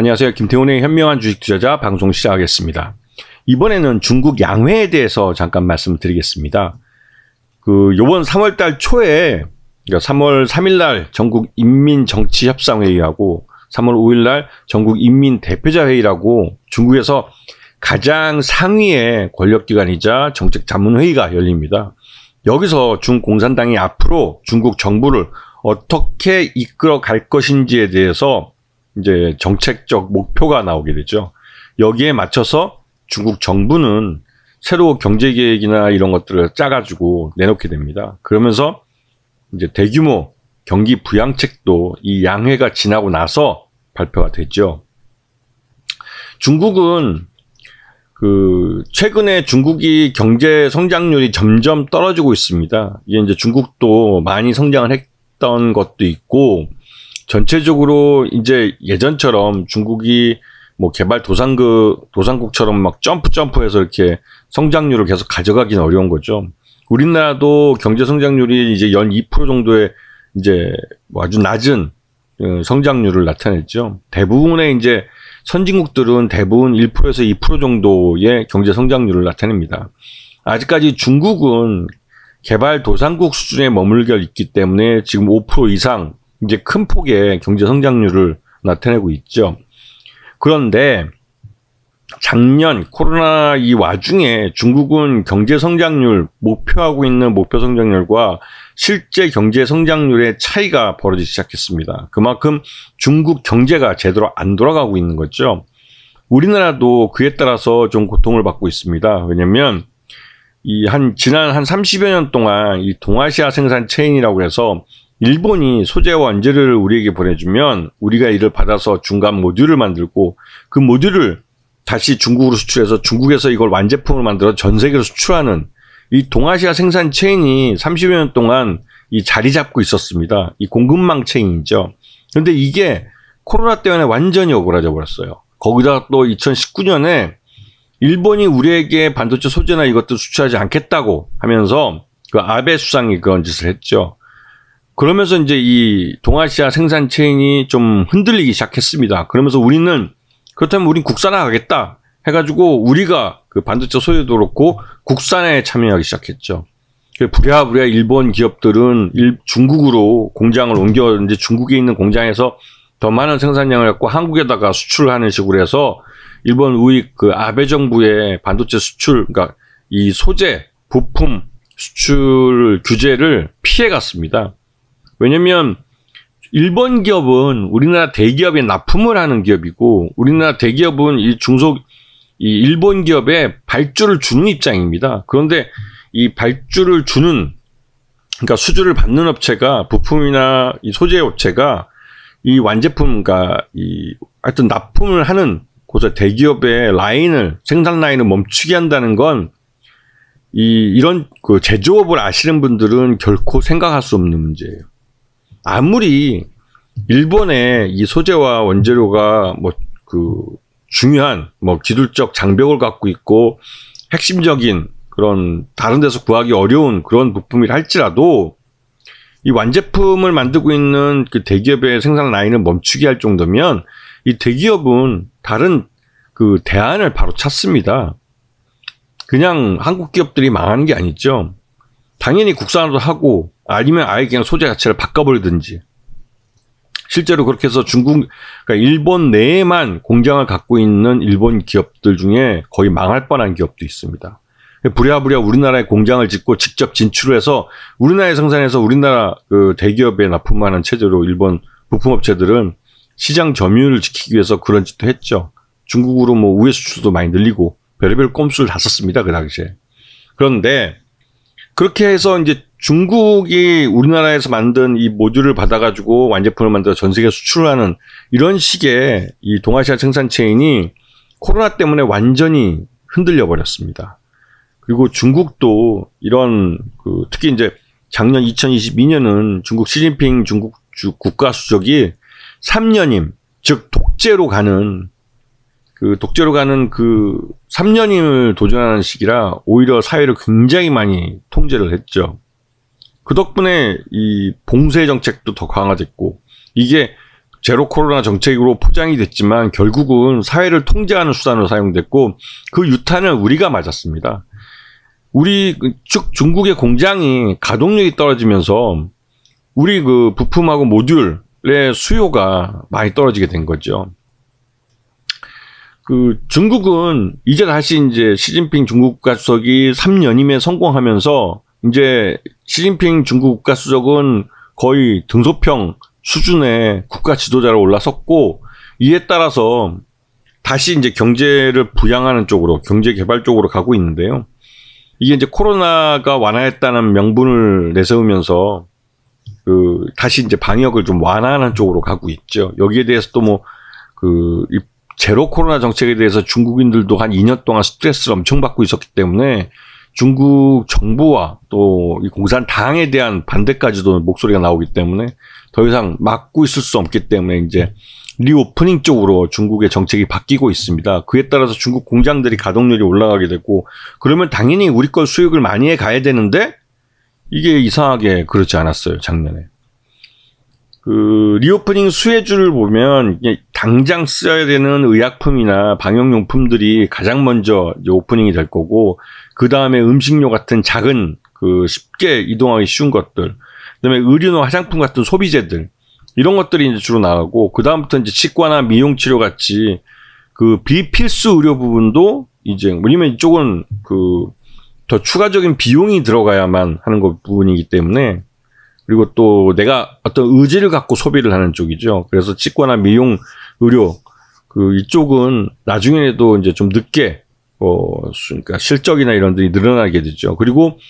안녕하세요. 김태훈의 현명한 주식 투자자 방송 시작하겠습니다. 이번에는 중국 양회에 대해서 잠깐 말씀드리겠습니다. 요번 3월달 초에, 그러니까 3월 3일날 전국 인민정치협상회의하고 3월 5일날 전국 인민대표자회의라고 중국에서 가장 상위의 권력기관이자 정책자문회의가 열립니다. 여기서 중공산당이 앞으로 중국 정부를 어떻게 이끌어 갈 것인지에 대해서 이제 정책적 목표가 나오게 되죠. 여기에 맞춰서 중국 정부는 새로 경제계획이나 이런 것들을 짜가지고 내놓게 됩니다. 그러면서 이제 대규모 경기 부양책도 이 양회가 지나고 나서 발표가 됐죠. 중국은 최근에 중국이 경제 성장률이 점점 떨어지고 있습니다. 이게 이제 중국도 많이 성장을 했던 것도 있고, 전체적으로 이제 예전처럼 중국이 뭐 개발 도상국처럼 막 점프해서 이렇게 성장률을 계속 가져가기는 어려운 거죠. 우리나라도 경제 성장률이 이제 연 2% 정도의 이제 뭐 아주 낮은 성장률을 나타냈죠. 대부분의 이제 선진국들은 대부분 1%에서 2% 정도의 경제 성장률을 나타냅니다. 아직까지 중국은 개발 도상국 수준에 머물게 있기 때문에 지금 5% 이상 이제 큰 폭의 경제 성장률을 나타내고 있죠. 그런데 작년 코로나 이 와중에 중국은 경제 성장률, 목표하고 있는 목표 성장률과 실제 경제 성장률의 차이가 벌어지기 시작했습니다. 그만큼 중국 경제가 제대로 안 돌아가고 있는 거죠. 우리나라도 그에 따라서 좀 고통을 받고 있습니다. 왜냐면 지난 한 30여 년 동안 이 동아시아 생산 체인이라고 해서 일본이 소재와 원재료를 우리에게 보내주면 우리가 이를 받아서 중간 모듈을 만들고 그 모듈을 다시 중국으로 수출해서 중국에서 이걸 완제품을 만들어 전 세계로 수출하는 이 동아시아 생산 체인이 30여 년 동안 이 자리 잡고 있었습니다. 이 공급망 체인이죠. 그런데 이게 코로나 때문에 완전히 오그라져 버렸어요. 거기다가 또 2019년에 일본이 우리에게 반도체 소재나 이것도 수출하지 않겠다고 하면서 그 아베 수상이 그런 짓을 했죠. 그러면서 이제 이 동아시아 생산 체인이 좀 흔들리기 시작했습니다. 그러면서 그렇다면 우린 국산화하겠다 해가지고 우리가 그 반도체 소재도 그렇고 국산화에 참여하기 시작했죠. 부랴부랴 일본 기업들은 중국으로 공장을 옮겨 이제 중국에 있는 공장에서 더 많은 생산량을 갖고 한국에다가 수출을 하는 식으로 해서 일본 우익 아베 정부의 반도체 수출, 그러니까 이 소재, 부품 수출 규제를 피해갔습니다. 왜냐면 일본 기업은 우리나라 대기업에 납품을 하는 기업이고 우리나라 대기업은 이 일본 기업에 발주를 주는 입장입니다. 그런데 이 발주를 주는, 그러니까 수주를 받는 업체가 부품이나 이 소재 업체가 이 완제품, 그러니까 하여튼 납품을 하는 곳에 대기업의 생산 라인을 멈추게 한다는 건 이런 제조업을 아시는 분들은 결코 생각할 수 없는 문제예요. 아무리 일본의 이 소재와 원재료가 중요한 기술적 장벽을 갖고 있고 핵심적인 그런 다른 데서 구하기 어려운 그런 부품이라 할지라도 이 완제품을 만들고 있는 그 대기업의 생산 라인을 멈추게 할 정도면 이 대기업은 다른 대안을 바로 찾습니다. 그냥 한국 기업들이 망하는 게 아니죠. 당연히 국산화도 하고 아니면 아예 그냥 소재 자체를 바꿔버리든지. 실제로 그렇게 해서 그러니까 일본 내에만 공장을 갖고 있는 일본 기업들 중에 거의 망할 뻔한 기업도 있습니다. 부랴부랴 우리나라에 공장을 짓고 직접 진출을 해서 우리나라에 생산해서 우리나라 대기업에 납품하는 체제로 일본 부품업체들은 시장 점유율을 지키기 위해서 그런 짓도 했죠. 중국으로 우회 수출도 많이 늘리고 별의별 꼼수를 다 썼습니다, 그 당시에. 그런데 그렇게 해서 이제 중국이 우리나라에서 만든 이 모듈을 받아가지고 완제품을 만들어 전 세계 수출을 하는 이런 식의 이 동아시아 생산 체인이 코로나 때문에 완전히 흔들려 버렸습니다. 그리고 중국도 이런 특히 이제 작년 2022년은 중국 시진핑 중국 국가 수석이 3년임, 즉 독재로 가는 3년임을 도전하는 시기라 오히려 사회를 굉장히 많이 통제를 했죠. 그 덕분에 이 봉쇄 정책도 더 강화됐고, 이게 제로 코로나 정책으로 포장이 됐지만 결국은 사회를 통제하는 수단으로 사용됐고 그 유탄을 우리가 맞았습니다. 우리 즉 중국의 공장이 가동력이 떨어지면서 우리 그 부품하고 모듈의 수요가 많이 떨어지게 된 거죠. 그 중국은 이제 다시 이제 시진핑 중국 국가수석이 3년임에 성공하면서 이제 시진핑 중국 국가수석은 거의 등소평 수준의 국가 지도자로 올라섰고 이에 따라서 다시 이제 경제를 부양하는 쪽으로 경제 개발 쪽으로 가고 있는데요. 이게 이제 코로나가 완화했다는 명분을 내세우면서 그 다시 이제 방역을 좀 완화하는 쪽으로 가고 있죠. 여기에 대해서 또 뭐 그 제로 코로나 정책에 대해서 중국인들도 한 2년 동안 스트레스를 엄청 받고 있었기 때문에 중국 정부와 또 이 공산당에 대한 반대까지도 목소리가 나오기 때문에 더 이상 막고 있을 수 없기 때문에 이제 리오프닝 쪽으로 중국의 정책이 바뀌고 있습니다. 그에 따라서 중국 공장들이 가동률이 올라가게 되고 그러면 당연히 우리 걸 수익을 많이 해 가야 되는데 이게 이상하게 그렇지 않았어요. 작년에. 그 리오프닝 수혜주를 보면 당장 써야 되는 의약품이나 방역용품들이 가장 먼저 이제 오프닝이 될 거고 그 다음에 음식료 같은 작은 그 쉽게 이동하기 쉬운 것들, 그다음에 의류나 화장품 같은 소비재들 이런 것들이 이제 주로 나가고 그 다음부터 이제 치과나 미용 치료 같이 그 비필수 의료 부분도 이제 왜냐면 이쪽은 그 더 추가적인 비용이 들어가야만 하는 것 부분이기 때문에 그리고 또 내가 어떤 의지를 갖고 소비를 하는 쪽이죠. 그래서 치과나 미용 의료 그 이쪽은 나중에도 이제 좀 늦게 그러니까 실적이나 이런 들이 늘어나게 되죠. 그리고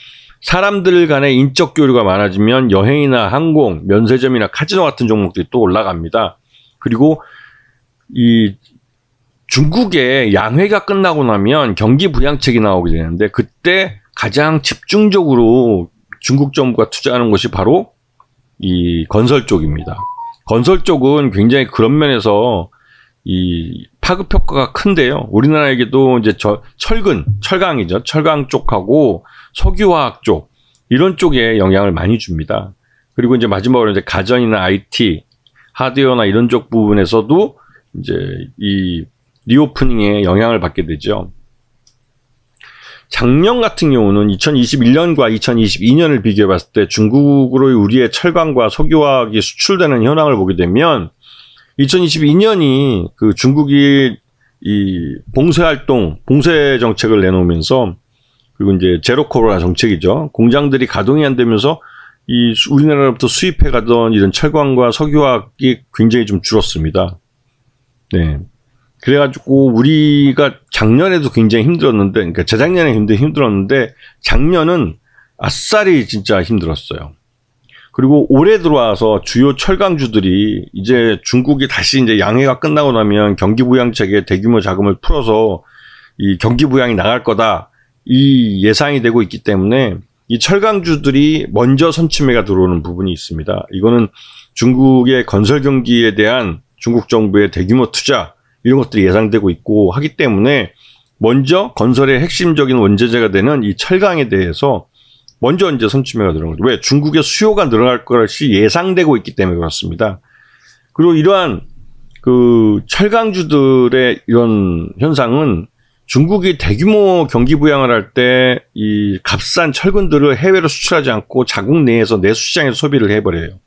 사람들 간의 인적 교류가 많아지면 여행이나 항공, 면세점이나 카지노 같은 종목들이 또 올라갑니다. 그리고 이 중국의 양회가 끝나고 나면 경기 부양책이 나오게 되는데 그때 가장 집중적으로 중국 정부가 투자하는 것이 바로 이 건설 쪽입니다. 건설 쪽은 굉장히 그런 면에서 이 파급 효과가 큰데요. 우리나라에게도 이제 철강이죠. 철강 쪽하고 석유화학 쪽 이런 쪽에 영향을 많이 줍니다. 그리고 이제 마지막으로 이제 가전이나 IT, 하드웨어나 이런 쪽 부분에서도 이제 이 리오프닝에 영향을 받게 되죠. 작년 같은 경우는 2021년과 2022년을 비교해 봤을 때 중국으로의 우리의 철강과 석유화학이 수출되는 현황을 보게 되면 2022년이 그 중국이 이 봉쇄 정책을 내놓으면서 그리고 이제 제로 코로나 정책이죠. 공장들이 가동이 안 되면서 이 우리나라로부터 수입해 가던 이런 철강과 석유화학이 굉장히 좀 줄었습니다. 네. 그래가지고 우리가 작년에도 굉장히 힘들었는데, 그러니까 재작년에 힘들었는데 작년은 아싸리 진짜 힘들었어요. 그리고 올해 들어와서 주요 철강주들이 이제 중국이 다시 이제 양해가 끝나고 나면 경기부양책에 대규모 자금을 풀어서 이 경기부양이 나갈 거다 이 예상이 되고 있기 때문에 이 철강주들이 먼저 선침해가 들어오는 부분이 있습니다. 이거는 중국의 건설 경기에 대한 중국 정부의 대규모 투자 이런 것들이 예상되고 있고 하기 때문에 먼저 건설의 핵심적인 원재재가 되는 이 철강에 대해서 먼저 이제 선침해가 들어오는 거죠. 왜? 중국의 수요가 늘어날 것이 예상되고 있기 때문에 그렇습니다. 그리고 이러한 그 철강주들의 이런 현상은 중국이 대규모 경기 부양을 할 때 이 값싼 철근들을 해외로 수출하지 않고 자국 내에서 내수 시장에서 소비를 해버려요.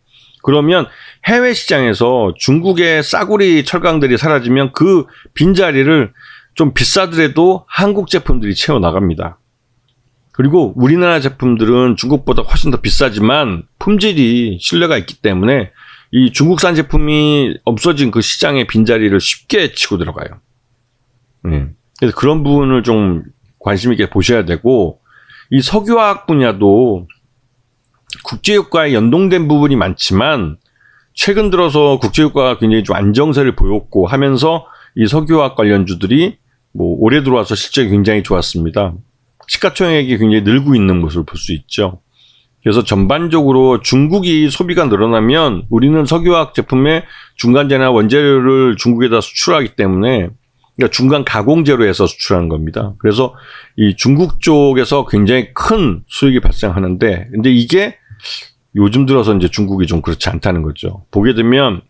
그러면 해외 시장에서 중국의 싸구리 철강들이 사라지면 그 빈자리를 좀 비싸더라도 한국 제품들이 채워나갑니다. 그리고 우리나라 제품들은 중국보다 훨씬 더 비싸지만 품질이 신뢰가 있기 때문에 이 중국산 제품이 없어진 그 시장의 빈자리를 쉽게 치고 들어가요. 그래서 그런 부분을 좀 관심 있게 보셔야 되고 이 석유화학 분야도 국제유가에 연동된 부분이 많지만 최근 들어서 국제유가가 굉장히 좀 안정세를 보였고 하면서 이 석유화학 관련주들이 뭐 올해 들어와서 실적이 굉장히 좋았습니다. 시가총액이 굉장히 늘고 있는 모습을 볼 수 있죠. 그래서 전반적으로 중국이 소비가 늘어나면 우리는 석유화학 제품의 중간재나 원재료를 중국에다 수출하기 때문에 그러니까 중간 가공재로 해서 수출하는 겁니다. 그래서 이 중국 쪽에서 굉장히 큰 수익이 발생하는데 근데 이게 요즘 들어서 이제 중국이 좀 그렇지 않다는 거죠. 보게 되면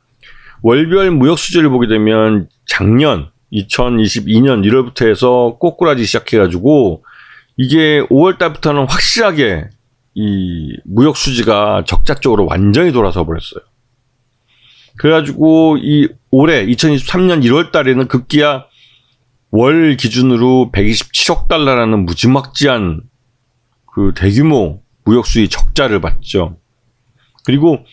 월별 무역 수지를 보게 되면 작년 2022년 1월부터 해서 꼬꾸라지기 시작해가지고 이게 5월 달부터는 확실하게 이 무역 수지가 적자 쪽으로 완전히 돌아서 버렸어요. 그래가지고 이 올해 2023년 1월 달에는 급기야 월 기준으로 127억 달러라는 무지막지한 그 대규모 무역 수지 적자를 봤죠. 그리고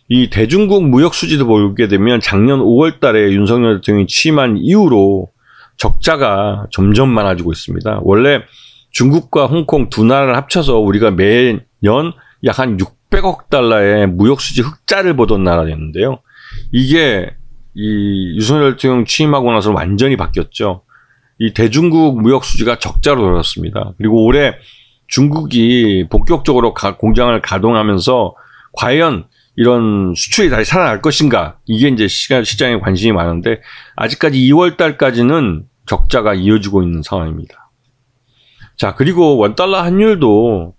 이 대중국 무역 수지도 보게 되면 작년 5월 달에 윤석열 대통령이 취임한 이후로 적자가 점점 많아지고 있습니다. 원래 중국과 홍콩 두 나라를 합쳐서 우리가 매년 약 한 600억 달러의 무역 수지 흑자를 보던 나라였는데요. 이게 이 윤석열 대통령 취임하고 나서 완전히 바뀌었죠. 이 대중국 무역 수지가 적자로 돌아섰습니다. 그리고 올해 중국이 본격적으로 공장을 가동하면서 과연 이런 수출이 다시 살아날 것인가? 이게 이제 시장에 관심이 많은데 아직까지 2월 달까지는 적자가 이어지고 있는 상황입니다. 자, 그리고 원달러 환율도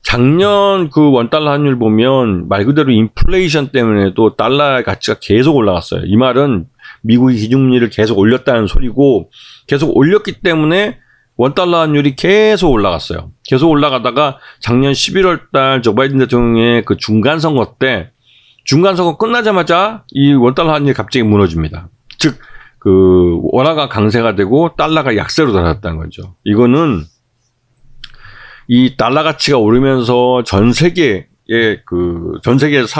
작년 그 원달러 환율 보면 말 그대로 인플레이션 때문에도 달러의 가치가 계속 올라갔어요. 이 말은 미국이 기준금리를 계속 올렸다는 소리고 계속 올렸기 때문에 원달러 환율이 계속 올라갔어요. 계속 올라가다가 작년 11월 달 조 바이든 대통령의 그 중간선거 때 중간선거 끝나자마자 이 원달러 환율이 갑자기 무너집니다. 즉, 그 원화가 강세가 되고 달러가 약세로 달았다는 거죠. 이거는 이 달러 가치가 오르면서 전 세계에서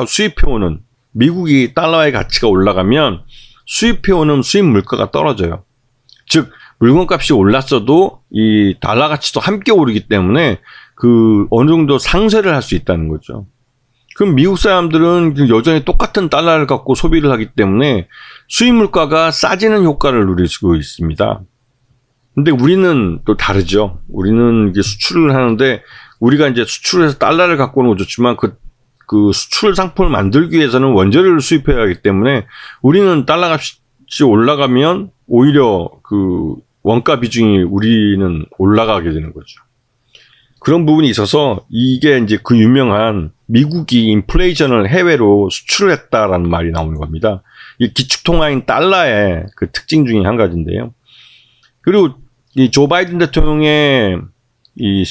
수입해오는 미국이 달러의 가치가 올라가면 수입해오는 수입 물가가 떨어져요. 즉 물건값이 올랐어도 이 달러 가치도 함께 오르기 때문에 그 어느 정도 상쇄를 할 수 있다는 거죠. 그럼 미국 사람들은 여전히 똑같은 달러를 갖고 소비를 하기 때문에 수입 물가가 싸지는 효과를 누리고 있습니다. 근데 우리는 또 다르죠. 우리는 이제 수출을 하는데 우리가 이제 수출해서 달러를 갖고 오는 건 좋지만 그 수출 상품을 만들기 위해서는 원재료를 수입해야 하기 때문에 우리는 달러 값이 올라가면 오히려 그 원가 비중이 우리는 올라가게 되는 거죠. 그런 부분이 있어서 이게 이제 그 유명한 미국이 인플레이션을 해외로 수출을 했다라는 말이 나오는 겁니다. 이 기축통화인 달러의 그 특징 중에 한 가지인데요. 그리고 이 조 바이든 대통령의 이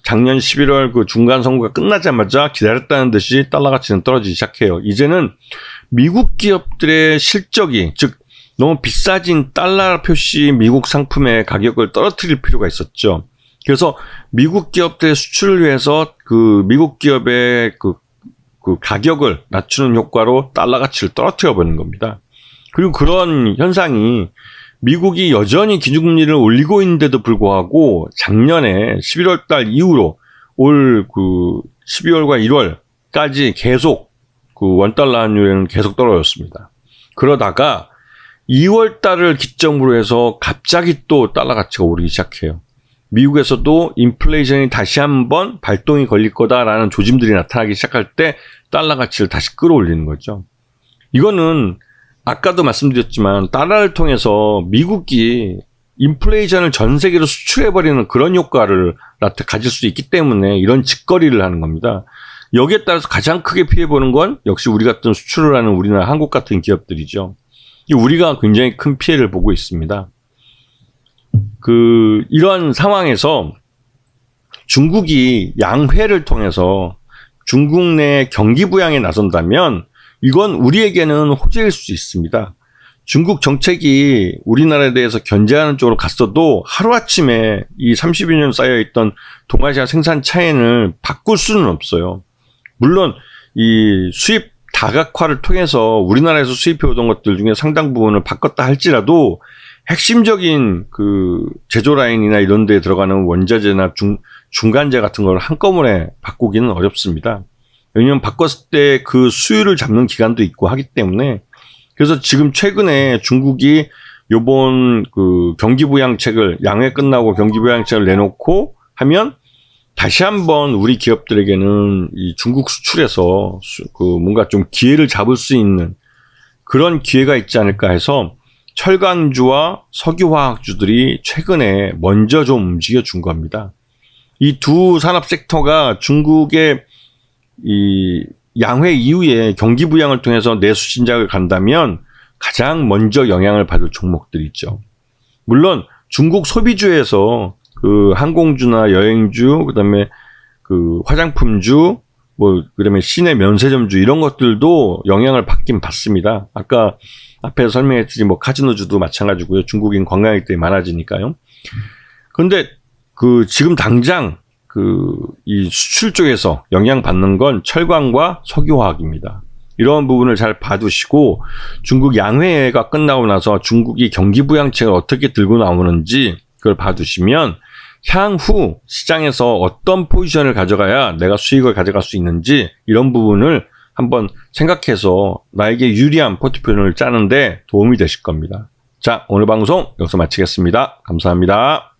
작년 11월 그 중간 선거가 끝나자마자 기다렸다는 듯이 달러 가치는 떨어지기 시작해요. 이제는 미국 기업들의 실적이, 즉 너무 비싸진 달러 표시 미국 상품의 가격을 떨어뜨릴 필요가 있었죠. 그래서 미국 기업들의 수출을 위해서 그 미국 기업의 그 가격을 낮추는 효과로 달러 가치를 떨어뜨려 버리는 겁니다. 그리고 그런 현상이 미국이 여전히 기준금리를 올리고 있는데도 불구하고 작년에 11월 달 이후로 올 그 12월과 1월까지 계속 그 원달러 환율은 계속 떨어졌습니다. 그러다가 2월 달을 기점으로 해서 갑자기 또 달러 가치가 오르기 시작해요. 미국에서도 인플레이션이 다시 한번 발동이 걸릴 거다라는 조짐들이 나타나기 시작할 때 달러 가치를 다시 끌어올리는 거죠. 이거는 아까도 말씀드렸지만 달러를 통해서 미국이 인플레이션을 전 세계로 수출해버리는 그런 효과를 가질 수 있기 때문에 이런 짓거리를 하는 겁니다. 여기에 따라서 가장 크게 피해보는 건 역시 우리 같은 수출을 하는 우리나라 한국 같은 기업들이죠. 우리가 굉장히 큰 피해를 보고 있습니다. 이런 상황에서 중국이 양회를 통해서 중국 내 경기 부양에 나선다면 이건 우리에게는 호재일 수 있습니다. 중국 정책이 우리나라에 대해서 견제하는 쪽으로 갔어도 하루아침에 이 30여 년 쌓여있던 동아시아 생산 차이를 바꿀 수는 없어요. 물론 이 수입 다각화를 통해서 우리나라에서 수입해오던 것들 중에 상당 부분을 바꿨다 할지라도 핵심적인 그 제조 라인이나 이런 데에 들어가는 원자재나 중간재 같은 걸 한꺼번에 바꾸기는 어렵습니다. 왜냐하면 바꿨을 때 그 수율을 잡는 기간도 있고 하기 때문에. 그래서 지금 최근에 중국이 요번 그 경기부양책을 양회 끝나고 경기부양책을 내놓고 하면 다시 한번 우리 기업들에게는 이 중국 수출에서 뭔가 좀 기회를 잡을 수 있는 그런 기회가 있지 않을까 해서 철강주와 석유화학주들이 최근에 먼저 좀 움직여 준 겁니다. 이 두 산업 섹터가 중국의 이 양회 이후에 경기 부양을 통해서 내수 신작을 간다면 가장 먼저 영향을 받을 종목들이 있죠. 물론 중국 소비주에서 그 항공주나 여행주, 그다음에 그 화장품주, 뭐 그다음에 시내 면세점주 이런 것들도 영향을 받긴 받습니다. 아까 앞에 설명했듯이 뭐 카지노주도 마찬가지고요. 중국인 관광객들이 많아지니까요. 그런데 그 지금 당장 그 이 수출 쪽에서 영향받는 건 철강과 석유화학입니다. 이런 부분을 잘 봐두시고 중국 양회가 끝나고 나서 중국이 경기 부양책을 어떻게 들고 나오는지 그걸 봐두시면 향후 시장에서 어떤 포지션을 가져가야 내가 수익을 가져갈 수 있는지 이런 부분을 한번 생각해서 나에게 유리한 포트폴리오를 짜는데 도움이 되실 겁니다. 자, 오늘 방송 여기서 마치겠습니다. 감사합니다.